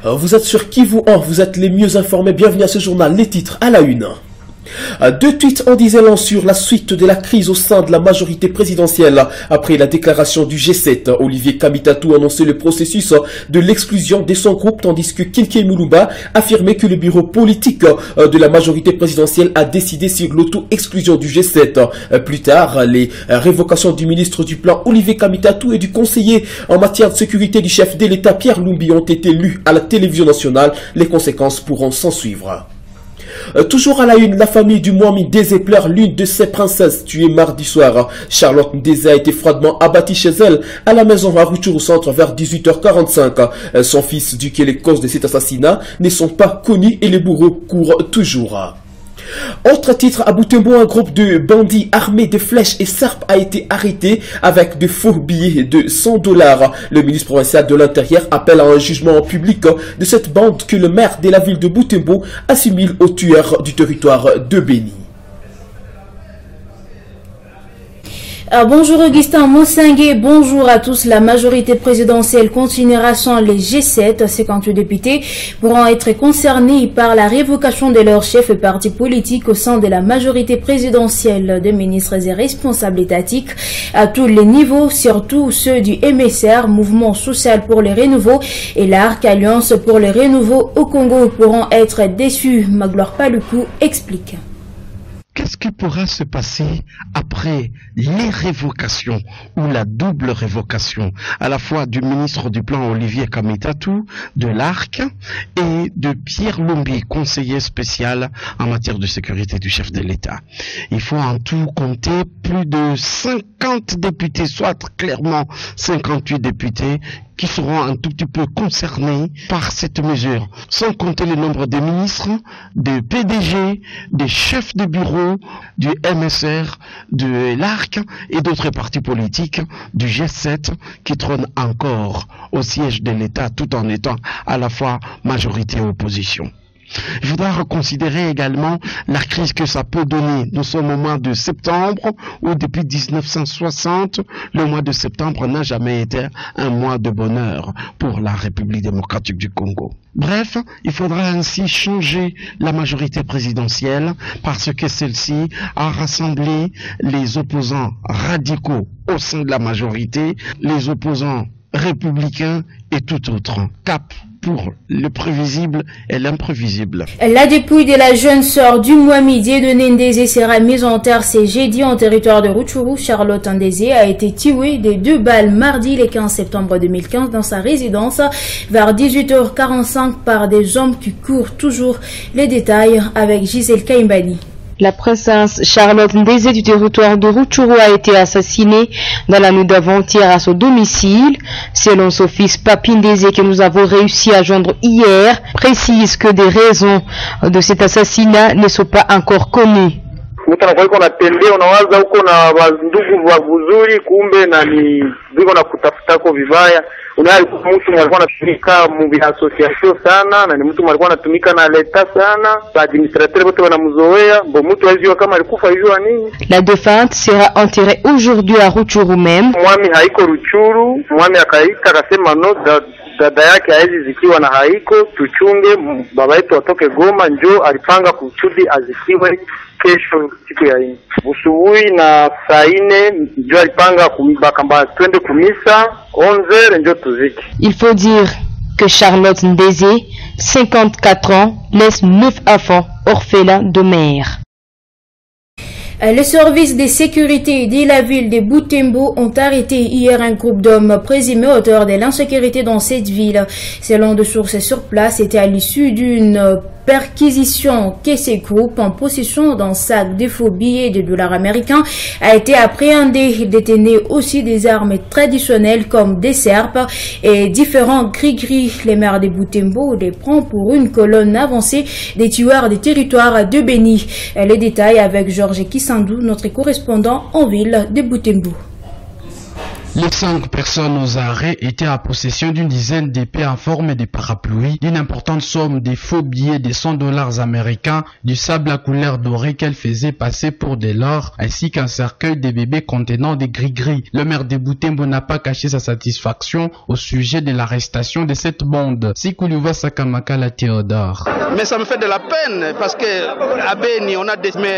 Vous êtes sur Kivu 1, vous êtes les mieux informés. Bienvenue à ce journal. Les titres à la une. Deux tweets en disaient long sur la suite de la crise au sein de la majorité présidentielle. Après la déclaration du G7, Olivier Kamitatou annonçait le processus de l'exclusion de son groupe, tandis que Kinké Moulumba affirmait que le bureau politique de la majorité présidentielle a décidé sur l'auto-exclusion du G7. Plus tard, les révocations du ministre du Plan Olivier Kamitatou et du conseiller en matière de sécurité du chef de l'État Pierre Lumbi ont été lues à la télévision nationale. Les conséquences pourront s'en suivre. Toujours à la une, la famille du Mwami Ndeze pleure l'une de ses princesses tuée mardi soir. Charlotte Ndeze a été froidement abattue chez elle à la maison à Rutshuru Centre vers 18h45. Son fils dit que les causes de cet assassinat ne sont pas connues et les bourreaux courent toujours. Autre titre, à Butembo, un groupe de bandits armés de flèches et serpes a été arrêté avec de faux billets de $100. Le ministre provincial de l'Intérieur appelle à un jugement public de cette bande que le maire de la ville de Butembo assimile aux tueurs du territoire de Béni. Bonjour Augustin Monsingué, bonjour à tous. La majorité présidentielle continuera sans les G7. 58 députés pourront être concernés par la révocation de leurs chefs et partis politiques au sein de la majorité présidentielle. Des ministres et responsables étatiques à tous les niveaux, surtout ceux du MSR, Mouvement social pour le renouveau, et l'ARC, Alliance pour le renouveau au Congo, pourront être déçus. Magloire Paluku explique. Qu'est-ce qui pourra se passer après les révocations ou la double révocation à la fois du ministre du Plan Olivier Kamitatou, de l'ARC et de Pierre Lumbi, conseiller spécial en matière de sécurité du chef de l'État? Il faut en tout compter plus de 50 députés, soit clairement 58 députés qui seront un tout petit peu concernés par cette mesure, sans compter le nombre de ministres, de PDG, des chefs de bureau, du MSR, de l'ARC et d'autres partis politiques du G7 qui trônent encore au siège de l'État tout en étant à la fois majorité et opposition. Je voudrais reconsidérer également la crise que ça peut donner. Nous sommes au mois de septembre, où depuis 1960, le mois de septembre n'a jamais été un mois de bonheur pour la République démocratique du Congo. Bref, il faudra ainsi changer la majorité présidentielle parce que celle-ci a rassemblé les opposants radicaux au sein de la majorité, les opposants républicains et tout autre. Cap pour le prévisible et l'imprévisible. La dépouille de la jeune sœur du Mwami Dieudonné Ndeze sera mise en terre ce jeudi en territoire de Rutshuru. Charlotte Ndeze a été tuée de 2 balles mardi le 15 septembre 2015 dans sa résidence vers 18h45 par des hommes qui courent toujours. Les détails avec Gisèle Kaimbani. La princesse Charlotte Ndeze du territoire de Rutshuru a été assassinée dans la nuit d'avant-hier à son domicile. Selon son fils Papi Ndeze que nous avons réussi à joindre hier, précise que des raisons de cet assassinat ne sont pas encore connues. Mtu anakuwa iko natembea, unawaza huko na ndugu wa vizuri, kumbe na ni biko na kutafutako vibaya. Unali mtu alikuwa anatumika mu association sana, na ni mtu alikuwa anatumika na leta sana, ba administrateur wote wanamzoea, bo mtu hajui kama alikufa hivyo nini. La défunte sera enterrée aujourd'hui à Rutshuru même. Mwami haiko Rutshuru, mwami akaita akasema no dada yake haizi zikiwa na haiko, tuchunge baba yetu atoke Goma, njoo alipanga kuchudi azikiwe kesho siku ya ine usubuhi na saa 4 ndio alipanga bakamba twende kumisa 11h ndio tuziki. Il faut dire que Charlotte Ndeze, 54 ans, laisse 9 enfants orphelins de mère. Les services de sécurité de la ville de Butembo ont arrêté hier un groupe d'hommes présumés auteurs de l'insécurité dans cette ville. Selon des sources sur place, c'était à l'issue d'une perquisition que ces groupes, en possession d'un sac de faux billets de dollars américains, a été appréhendé. Ils détenaient aussi des armes traditionnelles comme des serpes et différents gris-gris. Les maires de Butembo les prend pour une colonne avancée des tueurs des territoires de Béni. Les détails avec Georges Kisandou, notre correspondant en ville de Butembo. Les 5 personnes aux arrêts étaient en possession d'une dizaine d'épées en forme de parapluie, d'une importante somme de faux billets de $100 américains, du sable à couleur dorée qu'elle faisait passer pour de l'or, ainsi qu'un cercueil de bébés contenant des gris-gris. Le maire de Butembo n'a pas caché sa satisfaction au sujet de l'arrestation de cette bande. Sikouliva Sakamakala Théodore. Mais ça me fait de la peine parce que à Beni, on a décimé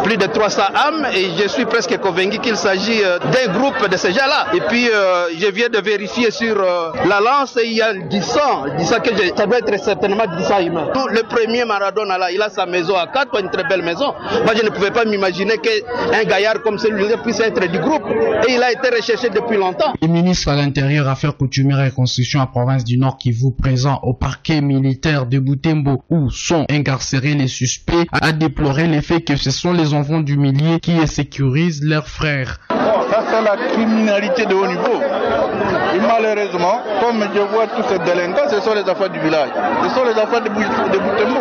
plus de 300 âmes et je suis presque convaincu qu'il s'agit d'un groupe de ces gens-là. Et puis je viens de vérifier sur la lance et il y a du sang que ça doit être certainement du sang humain. Le premier Maradona là, il a sa maison à 4, une très belle maison. Moi je ne pouvais pas m'imaginer qu'un gaillard comme celui-là puisse être du groupe et il a été recherché depuis longtemps. Le ministre à l'Intérieur, Affaires coutumières et Constitution à province du Nord Kivu, présent au parquet militaire de Butembo où sont incarcérés les suspects, a déploré le fait que ce sont les enfants du milieu qui sécurisent leurs frères. Ça c'est la criminalité de haut niveau. Et malheureusement, comme je vois tous ces délinquants, ce sont les enfants du village. Ce sont les enfants de Butembo.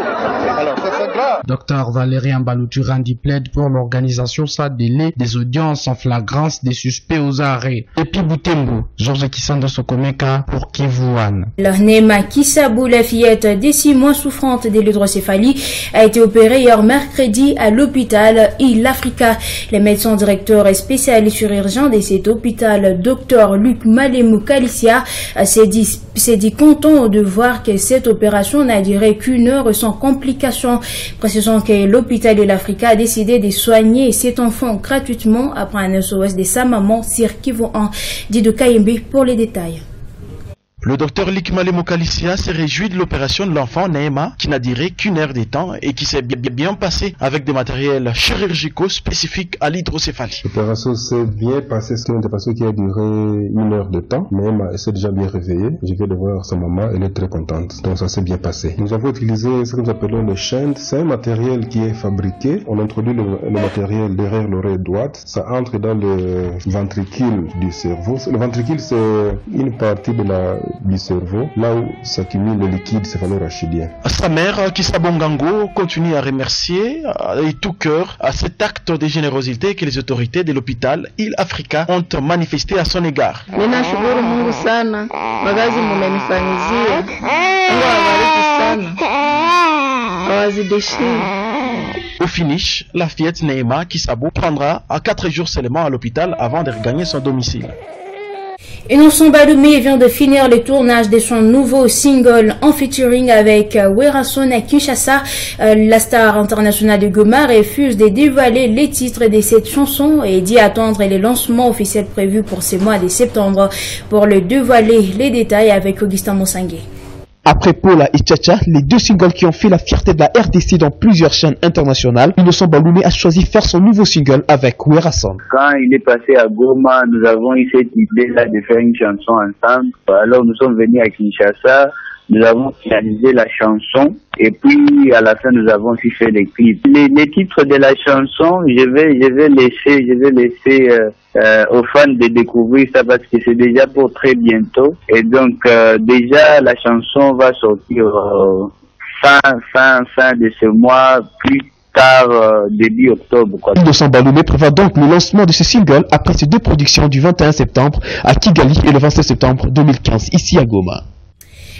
Alors c'est grave. Docteur Valérie Mbalouturandi plaide pour l'organisation sans délai des audiences en flagrance des suspects aux arrêts. Et puis Butembo, Georges Kisando Sokomeka pour Kivuan. Leur Nema Kisabou, la fillette des 6 mois souffrante de l'hydrocéphalie, a été opérée hier mercredi à l'hôpital Il Africa. Les médecins directeurs et spécialistes chirurgiens de cet hôpital, Dr Luc Malemou Kalicia, s'est dit content de voir que cette opération n'a duré qu'1 heure sans complications. Précisons que l'hôpital Il Africa a décidé de soigner cet enfant gratuitement après un SOS de sa maman, Sir Kivu 1. Dit de Kayembe pour les détails. Le docteur Likmale Mokalicia s'est réjoui de l'opération de l'enfant Neema qui n'a duré qu'1 heure de temps et qui s'est bien passée avec des matériels chirurgicaux spécifiques à l'hydrocéphalie. L'opération s'est bien passée, c'est une opération qui a duré 1 heure de temps. Neema s'est déjà bien réveillée. Je viens de voir sa maman, elle est très contente. Donc ça s'est bien passé. Nous avons utilisé ce que nous appelons le shunt. C'est un matériel qui est fabriqué. On introduit le matériel derrière l'oreille droite. Ça entre dans le ventricule du cerveau. Le ventricule, c'est une partie du cerveau, là où s'accumule le liquide céphalorachidien. Sa mère, Kissa Bongango, continue à remercier de tout cœur à cet acte de générosité que les autorités de l'hôpital Il Africa ont manifesté à son égard. Ninashukuru Mungu sana, magazi mmenifanyizia. Mungu awabariki sana. Awazidishie. Au finish, la fillette Neema Kissabo prendra à 4 jours seulement à l'hôpital avant de regagner son domicile. Innocent Baloumé vient de finir le tournage de son nouveau single en featuring avec Werason à Kinshasa. La star internationale de Goma refuse de dévoiler les titres de cette chanson et dit attendre les lancements officiels prévus pour ce mois de septembre pour le dévoiler les détails avec Augustin Monsangué. Après Paula et Tchacha, les 2 singles qui ont fait la fierté de la RDC dans plusieurs chaînes internationales, Innocent Baloumé a choisi de faire son nouveau single avec Werason. Quand il est passé à Goma, nous avons eu cette idée-là de faire une chanson ensemble. Alors nous sommes venus à Kinshasa, nous avons finalisé la chanson et puis à la fin nous avons aussi fait les clips. Les titres de la chanson, je vais laisser aux fans de découvrir ça parce que c'est déjà pour très bientôt. Et donc déjà la chanson va sortir fin de ce mois, plus tard début octobre. Innocent Baloumé prévoit donc le lancement de ce single après ses 2 productions du 21 septembre à Kigali et le 27 septembre 2015 ici à Goma.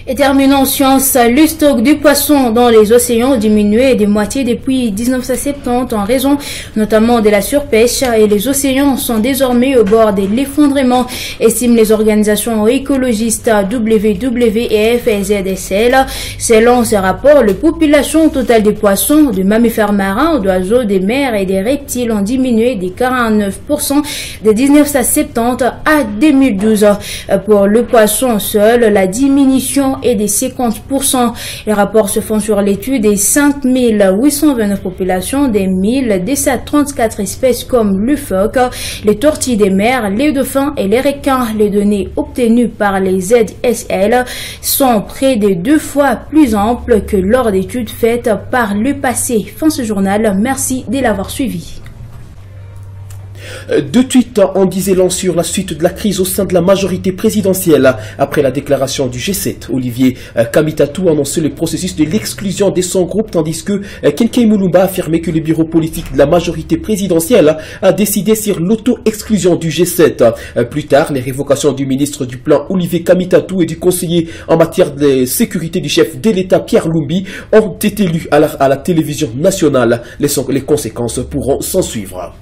Et terminons en sciences, le stock du poisson dans les océans a diminué de moitié depuis 1970 en raison notamment de la surpêche et les océans sont désormais au bord de l'effondrement, estiment les organisations écologistes WWF et ZSL. Selon ce rapport, la population totale des poissons, de mammifères marins, d'oiseaux des mers et des reptiles ont diminué de 49% de 1970 à 2012. Pour le poisson seul, la diminution et des 50%. Les rapports se font sur l'étude des 5829 populations des 1234 espèces comme le phoque, les tortilles des mers, les dauphins et les requins. Les données obtenues par les ZSL sont près de 2 fois plus amples que lors d'études faites par le passé. Fin ce journal, merci de l'avoir suivi. Deux tweets en disaient long sur la suite de la crise au sein de la majorité présidentielle. Après la déclaration du G7, Olivier Kamitatou a annoncé le processus de l'exclusion de son groupe, tandis que Kenkei Mulumba a affirmé que le bureau politique de la majorité présidentielle a décidé sur l'auto-exclusion du G7. Plus tard, les révocations du ministre du Plan Olivier Kamitatou et du conseiller en matière de sécurité du chef de l'État Pierre Lumbi ont été lues à la télévision nationale. Les conséquences pourront s'en suivre.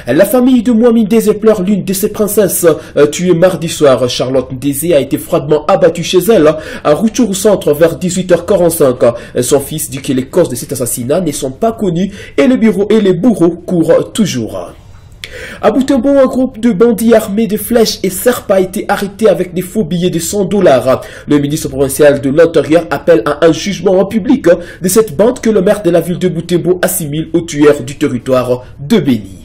La famille de Mwami Ndeze pleure l'une de ses princesses tuée mardi soir. Charlotte Ndeze a été froidement abattue chez elle à Rutshuru Centre vers 18h45. Son fils dit que les causes de cet assassinat ne sont pas connues et les bourreaux courent toujours. À Butembo, un groupe de bandits armés de flèches et serpes a été arrêté avec des faux billets de $100. Le ministre provincial de l'Intérieur appelle à un jugement en public de cette bande que le maire de la ville de Butembo assimile aux tueurs du territoire de Béni.